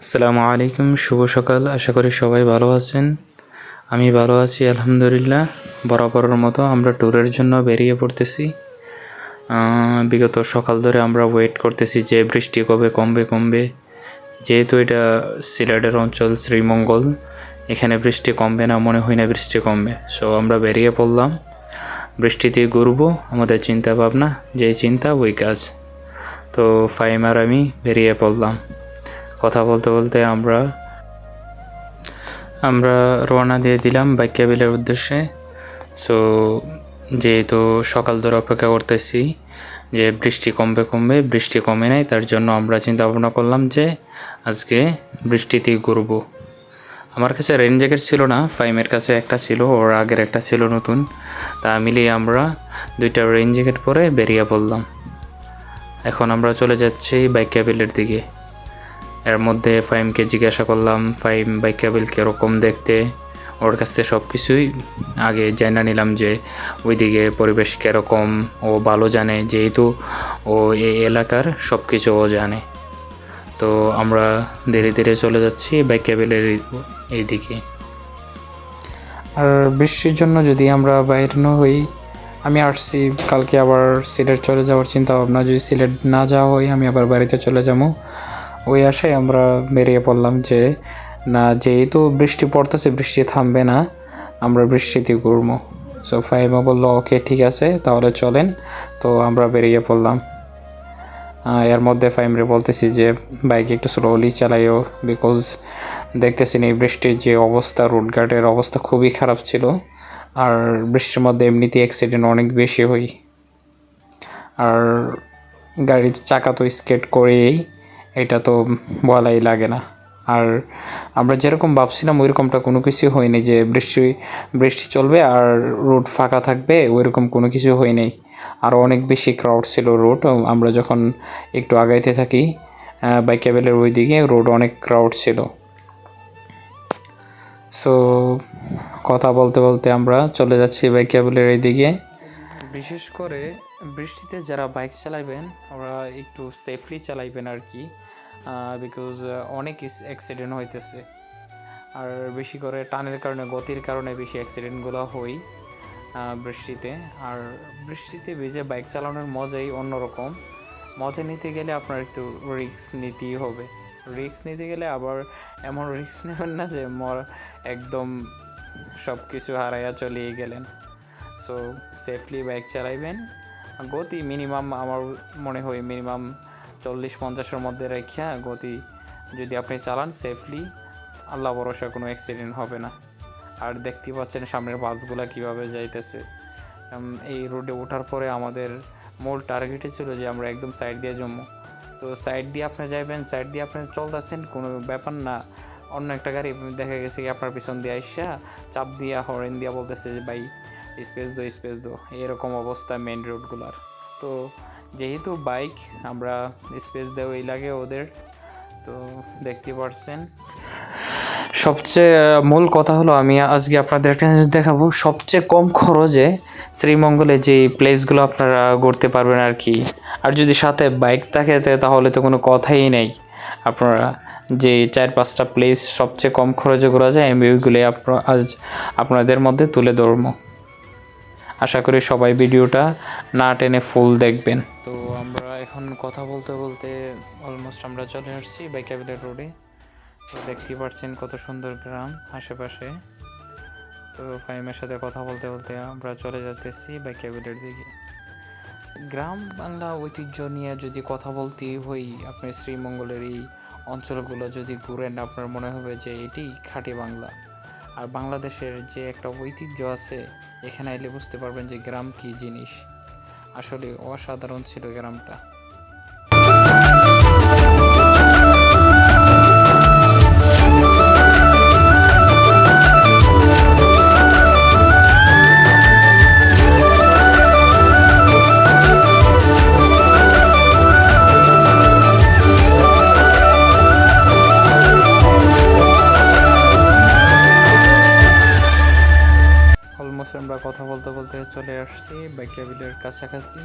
আসসালামু আলাইকুম, শুভ সকাল। আশা করি সবাই ভালো আছেন। আমি ভালো আছি আলহামদুলিল্লাহ। বরাবরের মতো আমরা ট্যুরের জন্য বেরিয়ে পড়তেছি। বিগত সকাল ধরে আমরা ওয়েট করতেছি যে বৃষ্টি কবে কমবে। যেহেতু এটা সিলেটের অঞ্চল শ্রীমঙ্গল, এখানে বৃষ্টি কমবে না, মনে হয় না বৃষ্টি কমবে। সো আমরা বেরিয়ে পড়লাম, বৃষ্টিতে ঘুরবো। আমাদের চিন্তা ভাবনা, যেই চিন্তা ওই কাজ। তো ফাইম আর আমি বেরিয়ে পড়লাম। কথা বলতে বলতে আমরা রওনা দিয়ে দিলাম বাইকাবিলের উদ্দেশ্যে। সো যেহেতু সকাল ধরে অপেক্ষা করতেছি যে বৃষ্টি কমবে, বৃষ্টি কমে নাই, তার জন্য আমরা চিন্তা ভাবনা করলাম যে আজকে বৃষ্টিতেই ঘুরবো। আমার কাছে রেইন জ্যাকেট ছিল না, ফাইমের কাছে একটা ছিল, ওর আগের একটা ছিল নতুন। তা মিলিয়ে আমরা দুইটা রেইন জ্যাকেট পরে বেরিয়ে পড়লাম। এখন আমরা চলে যাচ্ছি বাইকাবিলের দিকে। এর মধ্যে ফাইমকে জিজ্ঞাসা করলাম ফাইম বাইকাবিল কীরকম দেখতে। ওর কাছ থেকে সব কিছুই আগে জেনে নিলাম যে ওইদিকে পরিবেশ কীরকম ও ভালো জানে, যেহেতু ও এই এলাকার সব কিছু ও জানে। তো আমরা ধীরে ধীরে চলে যাচ্ছি বাইকাবিলের এইদিকে। আর বৃষ্টির জন্য যদি আমরা বাইরে না হই, আমি আসছি কালকে আবার সিলেট চলে যাওয়ার চিন্তা ভাবনা। যদি সিলেট না যাওয়া হয়, আমি আবার বাড়িতে চলে যাবো। ওই আশায় আমরা বেরিয়ে পড়লাম যে না, যেহেতু বৃষ্টি পড়তেছে, বৃষ্টি থামবে না, আমরা বৃষ্টিতে ঘুরবো। সো ফাইমা বললো ওকে ঠিক আছে, তাহলে চলেন। তো আমরা বেরিয়ে পড়লাম। এর মধ্যে ফাইমরে বলতেছি যে বাইক একটু স্লোলি চালাইও, বিকজ দেখতেছি এই বৃষ্টির যে অবস্থা, রোডঘাটের অবস্থা খুবই খারাপ ছিল। আর বৃষ্টির মধ্যে এমনিতে অ্যাক্সিডেন্ট অনেক বেশি হয়। আর গাড়ির চাকা তো স্কেট করেই, এটা তো বলাই লাগে না। আর আমরা যেরকম ভাবছিলাম ওইরকমটা কোনো কিছু হয়নি যে বৃষ্টি চলবে আর রোড ফাঁকা থাকবে, ওইরকম কোনো কিছু হয়নি। আর অনেক বেশি ক্রাউড ছিল রোড। আমরা যখন একটু আগাইতে থাকি বাইকাবেলের ওই দিকে, রোড অনেক ক্রাউড ছিল। সো কথা বলতে বলতে আমরা চলে যাচ্ছি বাইকাবেলের এই দিকে। বিশেষ করে বৃষ্টিতে যারা বাইক চালাবেন ওরা একটু সেফলি চালাইবেন আর কি, বিকজ অনেক অ্যাক্সিডেন্ট হইতেছে। আর বেশি করে টানের কারণে, গতির কারণে বেশি অ্যাক্সিডেন্টগুলো হয় বৃষ্টিতে। আর বৃষ্টিতে ভিজে বাইক চালানোর মজাই অন্যরকম। মজা নিতে গেলে আপনার একটু রিস্ক নিতেই হবে। রিস্ক নিতে গেলে আবার এমন রিস্ক নেবেন না যে একদম সব কিছু হারাইয়া চলিয়ে গেলেন। সো সেফলি বাইক চালাইবেন। গতি মিনিমাম, আমার মনে হয় মিনিমাম 40-50-এর মধ্যে রেখা গতি যদি আপনি চালান সেফলি, আল্লাহ ভরসা কোনো অ্যাক্সিডেন্ট হবে না। আর দেখতে পাচ্ছেন সামনের বাসগুলো কীভাবে যাইতেছে। এই রোডে ওঠার পরে আমাদের মূল টার্গেটই ছিল যে আমরা একদম সাইড দিয়ে জমবো। তো সাইড দিয়ে আপনি যাবেন, সাইড দিয়ে আপনি চলতেছেন, কোনো ব্যাপার না। অন্য একটা গাড়ি দেখা গেছে কি আপনার পিছন দিয়ে আইসা চাপ দিয়া হরেন দিয়া বলতেছে যে ভাই স্পেস দো। এরকম অবস্থা মেন রোডগুলার। তো যেহেতু বাইক, আমরা স্পেস দেওয়াই লাগে ওদের। তো দেখতে পাচ্ছেন সবচেয়ে মূল কথা হলো, আমি আজকে আপনাদের একটা জিনিস দেখাবো। সবচেয়ে কম খরচে শ্রীমঙ্গলে যে প্লেসগুলো আপনারা ঘুরতে পারবেন আর কি। আর যদি সাথে বাইক থাকে তাহলে তো কোনো কথাই নেই। আপনারা যে 4-5টা প্লেস সবচেয়ে কম খরচে ঘোরা যায়, আমি ওইগুলো আজ আপনাদের মধ্যে তুলে ধরবো। আশা করি সবাই ভিডিওটা না টেনে ফুল দেখবেন। তো আমরা এখন কথা বলতে বলতে অলমোস্ট আমরা চলে আসছি বাইকাবিলের রোডে। তো দেখতে পাচ্ছেন কত সুন্দর গ্রাম আশেপাশে। তো ফাইমের সাথে কথা বলতে বলতে আমরা চলে যাচ্ছি বাইকাবিলের দিকে। গ্রাম বাংলা ঐতিহ্য নিয়ে যদি কথা বলতে হই, আপনি শ্রীমঙ্গলের এই অঞ্চলগুলো যদি ঘুরেন, আপনার মনে হবে যে এটি খাঁটি বাংলা। আর বাংলাদেশের যে একটা ঐতিহ্য আছে, এখানে এলে বুঝতে পারবেন যে গ্রাম কী জিনিস। আসলে অসাধারণ ছিল গ্রামটা। আমরা কথা বলতে বলতে চলে আসছি বাইকাবিলের কাছাকাছি।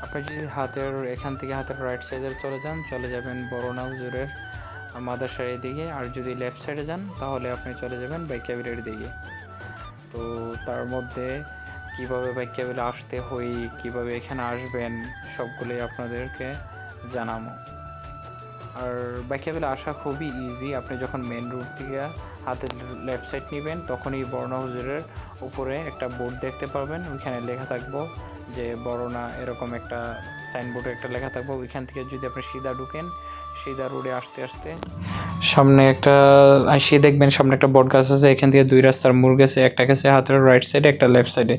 আপনি যদি এখান থেকে হাতের রাইট সাইডে চলে যাবেন বড় নাউজুরের মাদ্রাসার দিকে। আর যদি লেফট সাইডে যান তাহলে আপনি চলে যাবেন বাইকাবিলের দিকে। তো তার মধ্যে কীভাবে বাইকাবিলে আসতে হয়, কীভাবে এখানে আসবেন, সবগুলোই আপনাদেরকে জানাবো। আর বাইকাবিলে আসা খুবই ইজি। আপনি যখন মেন রোড থেকে হাতে লেফট সাইড নেবেন তখনই বরনা হুজুরের উপরে একটা বোর্ড দেখতে পারবেন, ওইখানে লেখা থাকবো যে বরনা, এরকম একটা সাইনবোর্ডে একটা লেখা থাকবো। ওইখান থেকে যদি আপনি সিধা ঢুকেন, সিধা রোডে আসতে আসতে সামনে একটা আসিয়ে দেখবেন সামনে একটা বট গাছ আছে। এখান থেকে 2 রাস্তার মোড় গেছে, একটা গেছে হাতের রাইট সাইডে, একটা লেফট সাইডে।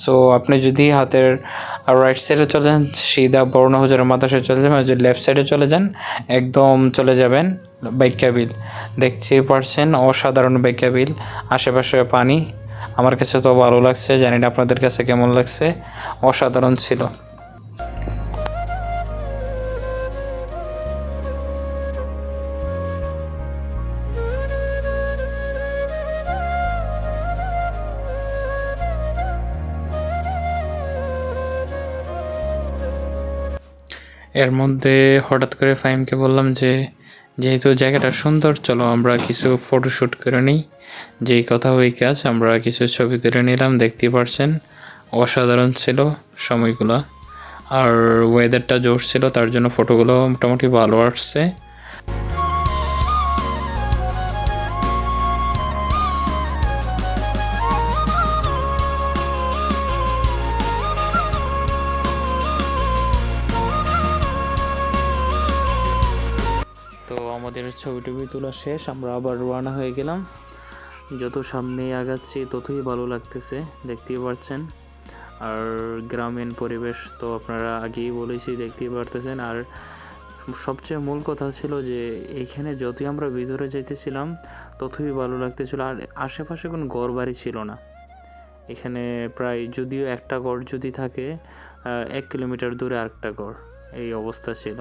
সো আপনি যদি হাতের রাইট সাইডে চলে যান সিধা বরনা হুজুরের মাদ্রাসায় চলে যাবেন, যদি লেফট সাইডে চলে যান একদম চলে যাবেন বাইকাবিল। দেখতেই পারছেন অসাধারণ বাইকাবিল, আশেপাশে পানি। আমার কাছে তো ভালো লাগছে, জানি না আপনাদের কাছে কেমন লাগছে। অসাধারণ ছিল। এর মধ্যে হঠাৎ করে ফাহিমকে বললাম যে যেহেতু জায়গাটা সুন্দর, চলো আমরা কিছু ফটোশ্যুট করে নিই। যেই কথা ওই কাজ, আমরা কিছু ছবি তুলে নিলাম। দেখতেই পারছেন অসাধারণ ছিল সময়গুলো, আর ওয়েদারটা জোর ছিল, তার জন্য ফটোগুলো মোটামুটি ভালো আসছে। তো আমাদের ছবি টবি তোলা শেষ, আমরা আবার রওনা হয়ে গেলাম। যত সামনে আগাচ্ছি ততই ভালো লাগতেছে, দেখতেই পাচ্ছেন। আর গ্রামীণ পরিবেশ তো আপনারা আগেই বলেছি, দেখতেই পারতেছেন। আর সবচেয়ে মূল কথা ছিল যে এখানে যতই আমরা ভিতরে যাইতেছিলাম ততই ভালো লাগতেছিল। আর আশেপাশে কোনো ঘর বাড়ি ছিল না এখানে। প্রায় যদিও একটা ঘর যদি থাকে 1 কিলোমিটার দূরে আরেকটা ঘর, এই অবস্থা ছিল।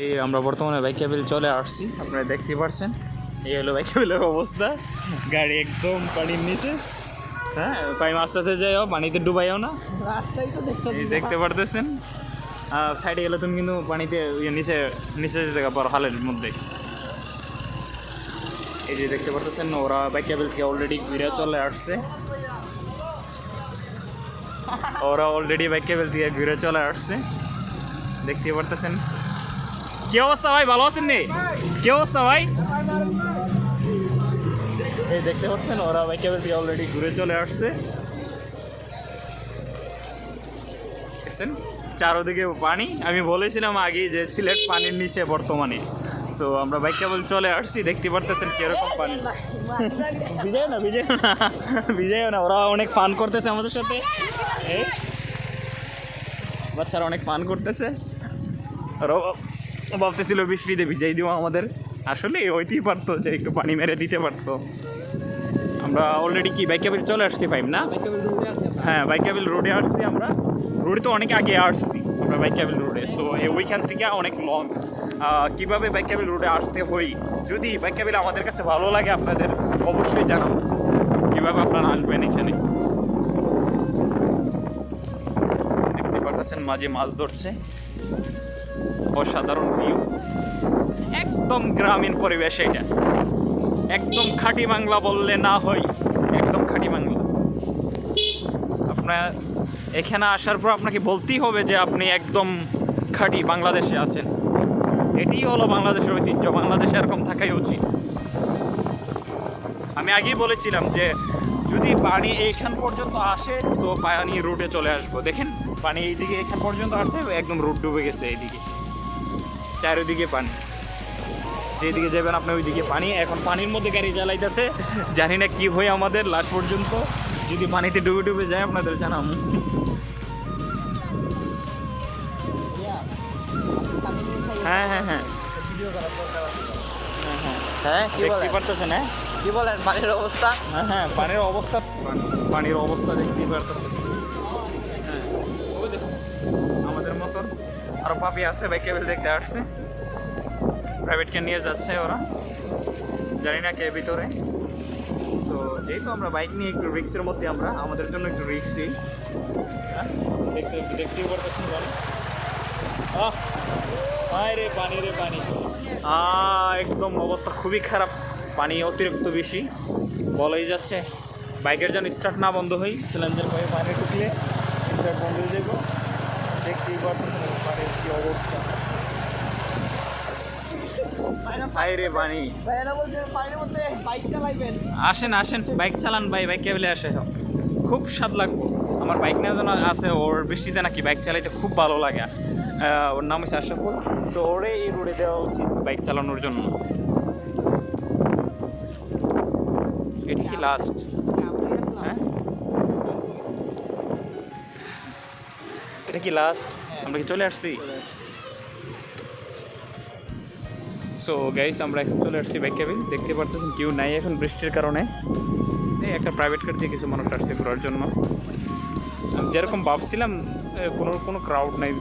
এই আমরা বর্তমানে বাইকাবিল চলে আসছি, আপনারা দেখতে পাচ্ছেন। এই হলো বাইকাবিলের অবস্থা, গাড়ি একদম পানির নিচে। হ্যাঁ পানি আস্তে আস্তে যাইও, পানিতে ডুবাইও না, দেখতে পারতেছেন। সাইডে গেলে তুমি কিন্তু পানিতে নিচে নিচে যেতে পারো হালের মধ্যে। এই যে দেখতে পারতেছেন ওরা বাইকাবিল থেকে অলরেডি ঘুরে চলে আসছে। ওরা অলরেডি বাইকাবিল থেকে ঘুরে চলে আসছে, দেখতে পারতেছেন। কি অবস্থা ভাই, ভালো আছেন নি? কি অবস্থা ভাই? এই দেখতে পাচ্ছেন ওরা বাইকাবিল থেকে অলরেডি ঘুরে চলে আসছে। দেখছেন চারোদিকে পানি। আমি বলেছিলাম আগে যে সিলেট পানির নিচে বর্তমানে। সো আমরা বাইকাবিল চলে আসছি, দেখতে পারতেছেন কিরকম পানি। বিজয় না বিজয় না বিজয় না, ওরা অনেক ফান করতেছে আমাদের সাথে। এই বাচ্চারা অনেক ফান করতেছে। ওরা ভাবতেছিল বৃষ্টিতে ভিজাই দিব আমাদের, আসলে হইতেই পারতো যে একটু পানি মেরে দিতে পারতো। আমরা অলরেডি কি বাইকাবিল চলে আসছি ফাইভ না? হ্যাঁ বাইকাবিল রোডে আসছি আমরা। রোডে তো অনেক আগে আসছি আমরা বাইকাবিল রোডে। সো ওইখান থেকে অনেক লং। কীভাবে বাইকাবিল রোডে আসতে হই, যদি বাইকাবিল আমাদের কাছে ভালো লাগে আপনাদের অবশ্যই জানাবো কীভাবে আপনারা আসবেন এখানে। দেখতে পারতেছেন মাঝে মাছ ধরছে, অসাধারণ ভিউ, একদম গ্রামীণ পরিবেশ। এটা একদম খাঁটি বাংলা বললে না হয়, একদম খাঁটি বাংলা। আপনার এখানে আসার পর আপনাকে বলতেই হবে যে আপনি একদম খাঁটি বাংলাদেশে আছেন। এটিই হলো বাংলাদেশের ঐতিহ্য, বাংলাদেশে এরকম থাকাই উচিত। আমি আগেই বলেছিলাম যে যদি পানি এইখান পর্যন্ত আসে তো পানি রুটে চলে আসবো। দেখেন পানি এইদিকে এখান পর্যন্ত আসছে, একদম রুট ডুবে গেছে এইদিকে, চারিদিকে পানি। যেদিকে যাবেন আপনি ওইদিকে পানি। এখন পানির মধ্যে গাড়ি চালাইতেছে, জানি না কি হয় আমাদের লাস্ট পর্যন্ত। যদি পানিতে ডুবে ডুবে যায় আপনাদের জানাম। হ্যাঁ হ্যাঁ হ্যাঁ হ্যাঁ কি দেখতে বলেন পারতেছেন? হ্যাঁ কি বলেন পানির অবস্থা? হ্যাঁ হ্যাঁ পানির অবস্থা দেখতেই পারতেছেন। হ্যাঁ ওই দেখুন আমাদের মতন আরো পাপি আছে, বাইক কেবল দেখতে আসছে, প্রাইভেটকে নিয়ে যাচ্ছে ওরা, জানি না কে ভিতরে। সো যেহেতু আমরা বাইক নিয়ে একটু রিক্সের মধ্যে, আমরা আমাদের জন্য একটু রিক্সই। হ্যাঁ দেখতেই পারতেছেন গাড়ি। হায় রে পানি, রে পানি, একদম অবস্থা খুবই খারাপ, পানি অতিরিক্ত বেশি বলাই যাচ্ছে। বাইকের যেন স্টার্ট না বন্ধ হই, সিলিন্ডার পায়ে পানি ঢুকলে স্টার্ট বন্ধ হয়ে যাবো। দেখতেই পারতেছেন পানির কী অবস্থা। হায় রে পানি। আসেন আসেন বাইক চালান ভাই, বাইক কেবলে আসে, খুব স্বাদ লাগবো। আমার বাইক নিয়ে যেন আছে, ওর বৃষ্টিতে নাকি বাইক চালাইতে খুব ভালো লাগে। ওর নাম হচ্ছে আশরাফুল। তো ওরে এই রোডে দেওয়া উচিত বাইক চালানোর জন্য। এটা কি লাস্ট? হ্যাঁ এটা কি লাস্ট? আমরা কি চলে আসছি? সো গাইস আমরা এখন চলে আসছি বাইক কেবিন। দেখতে পারতেছেন কেউ নাই এখন বৃষ্টির কারণে। এই একটা প্রাইভেট কার দিয়ে কিছু মানুষ আসছে ঘোরার জন্য। আমি যেরকম ভাবছিলাম কোনো ক্রাউড নাই।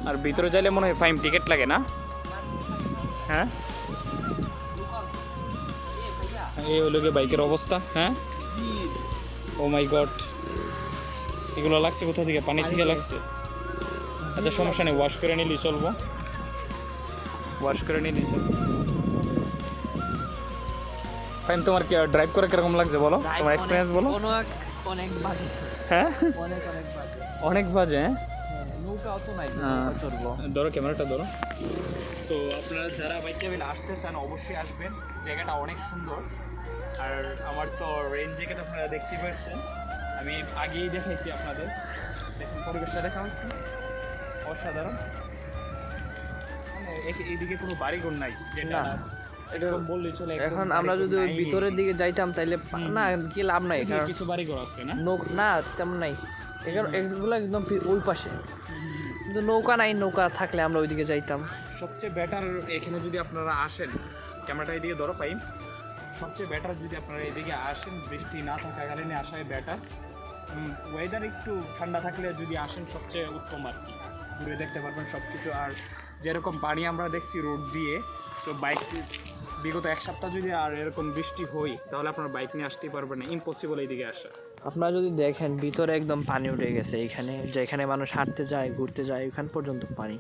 আর ভিতরে যাইলে মনে হয় ফাইন টিকিট লাগে না? হ্যাঁ এই হলো গিয়ে বাইকের অবস্থা। হ্যাঁ ও মাই গড, এগুলো লাগছে কোথা থেকে? পানি থেকে লাগছে। আচ্ছা সমস্যা নেই, ওয়াশ করে নিলেই চলবো, ওয়াশ করে নিলেই চলবো। ফাইন তোমার ড্রাইভ করে কিরকম লাগছে বলো, তোমার এক্সপিরিয়েন্স বলো। অনেক বাজে, হ্যাঁ অনেক অনেক বাজে, অনেক বাজে। হ্যাঁ নৌকা অত নাই, চলবো। ধরো ক্যামেরাটা ধরো। সো আপনারা যারা বাইক কেবিন আসতে চান অবশ্যই আসবেন, জায়গাটা অনেক সুন্দর। আর আমার তো রেঞ্জ জ্যাকেট আপনারা দেখতে পাচ্ছেন, আমি আগেই দেখাইছি আপনাদের। দেখুন পরিবেশটা দেখা হচ্ছে অসাধারণ। মানে এইদিকে কোনো বাড়িঘর নাই, যেটা এটা বললেই চলে। এখন আমরা যদি ওই ভিতরের দিকে যাইতাম তাইলে না কি লাভ নাই, কারণ কিছু বাড়িঘর আছে না, না তেমন নাই। এগুলো একদম ওই পাশে, কিন্তু নৌকা নাই, নৌকা থাকলে আমরা ওইদিকে যাইতাম। সবচেয়ে বেটার এখানে যদি আপনারা আসেন, ক্যামেরাটা এদিকে ধরো পাই, সবচেয়ে বেটার যদি আপনারা এদিকে আসেন, বৃষ্টি না থাকাকালীন আসাই বেটার। ওয়েদার একটু ঠান্ডা থাকলে যদি আসেন সবচেয়ে উত্তম আর কি, ঘুরে দেখতে পারবেন সব কিছু। আর যেরকম পানি আমরা দেখছি রোড দিয়ে, সো বাইক বিগত এক সপ্তাহ যদি আর এরকম বৃষ্টি হয় তাহলে আপনার বাইক নিয়ে আসতেই পারবেন না, ইম্পসিবল এইদিকে আসা। আপনারা যদি দেখেন ভিতরে একদম পানি উঠে গেছে, এইখানে যেখানে মানুষ হাঁটতে যায় ঘুরতে যায় ওইখান পর্যন্ত পানি।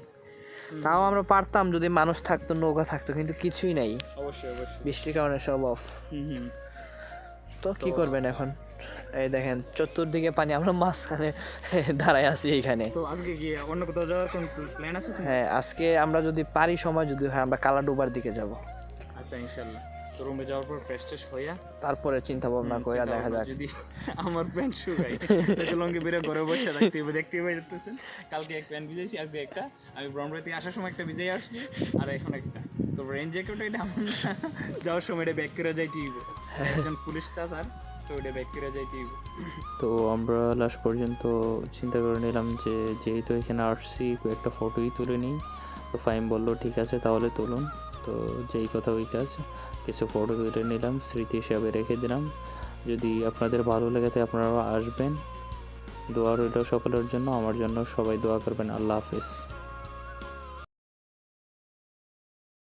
তাও আমরা পারতাম যদি মানুষ থাকতো, নৌকা থাকতো, কিন্তু কিছুই নাই। অবশ্যই অবশ্যই বৃষ্টির কারণে সব অফ। তো কি করবেন এখন? এই দেখেন চতুর্দিকে পানি, আমরা মাঝখানে দাঁড়ায় আছি এইখানে। তো আজকে কি অন্য কোথাও যাওয়ার কোন প্ল্যান আছে? হ্যাঁ আজকে আমরা যদি পারি সময় যদি হয় আমরা কালাডোবার দিকে যাব। আচ্ছা ইনশাল্লাহ। তো রুমে যাওয়ার পর ফ্রেশ ট্রেশ হইয়া তারপরে চিন্তা ভাবনা করে দেখা যাক। যদি আমার প্যান্ট শুকাই লঙ্গে বেরো ঘরে বসে দেখতেই পাইতেছেন, কালকে এক প্যান্ট ভিজাইছি, আজকে একটা। আমি ব্রহ্মপুরে আসার সময় একটা ভিজাই আসছি, আর এখন একটা। তো রেঞ্জ জ্যাকেট এটা আমার যাওয়ার সময় এটা ব্যাক করে যাইতে হইব, একজন পুলিশ চাচার, তো ওটা ব্যাক করে যাইতে হইব। তো আমরা লাস্ট পর্যন্ত চিন্তা করে নিলাম যে যেহেতু এখানে আসছি একটা ফটোই তুলে নিই। তো ফাইম বললো ঠিক আছে তাহলে তুলুন। তো যেই কথা ওই কাজ, কিছু ফটো তুলে নিলাম, স্মৃতি হিসাবে রেখে দিলাম। যদি আপনাদের ভালো লেগে থাকে আপনারা আসবেন। দোয়া রইল সকলের জন্য, আমার জন্য সবাই দোয়া করবেন। আল্লাহ হাফিজ।